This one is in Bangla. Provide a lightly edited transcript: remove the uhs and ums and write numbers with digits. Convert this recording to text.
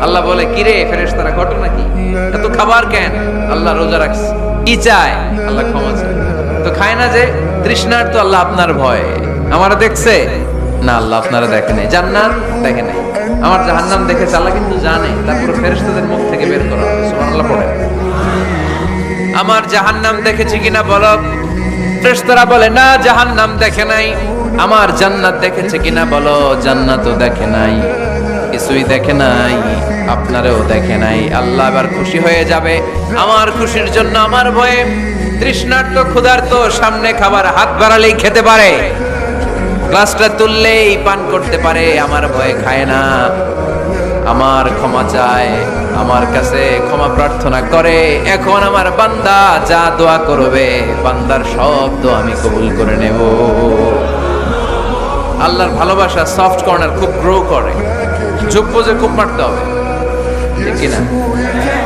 আল্লাহ বলে, কিরে ফেরেশতারা, ঘটনা কি? এত খাবার কেন? আল্লাহ রোজা রাখছে। কি চায়? আল্লাহ ক্ষমা চায়। তো খায় না যে তৃষ্ণার, তো আল্লাহ আপনার ভয়। আমারা দেখছে না, আল্লাহ আপনারা দেখে নাই। জান্নাত দেখে নাই, আমার জাহান্নাম দেখেছে আল্লাহ কিন্তু জানে। তারপরে ফেরেশতাদের মুখ থেকে বের করা হবে। সুবহানাল্লাহ পড়ে। আমার জাহান্নাম দেখেছি কিনা বলো? ফেরেশতারা বলে, না জাহান্নাম দেখে নাই। আমার জান্নাত দেখেছে কিনা বলো? জান্নাতও দেখে নাই, কিছুই দেখে নাই, আপনারেও দেখে নাই। আল্লাহ এবার খুশি হয়ে যাবে। আমার খুশির জন্য আমার ভয়ে তৃষ্ণার্ত ক্ষুধার্ত সামনে খাবার হাত বাড়ালেই খেতে পারে, গ্লাসটা তুললেই পান করতে পারে, আমার ভয়ে খায় না। আমার ক্ষমা চায়, আমার কাছে ক্ষমা প্রার্থনা করে। এখন আমার বান্দা যা দোয়া করবে, বান্দার সব দোয়া আমি কবুল করে নেব। আল্লাহর ভালোবাসা সফট কর্নার খুব গ্রো করে, যোগ্য যে খুব মারতে হবে, ঠিক কিনা?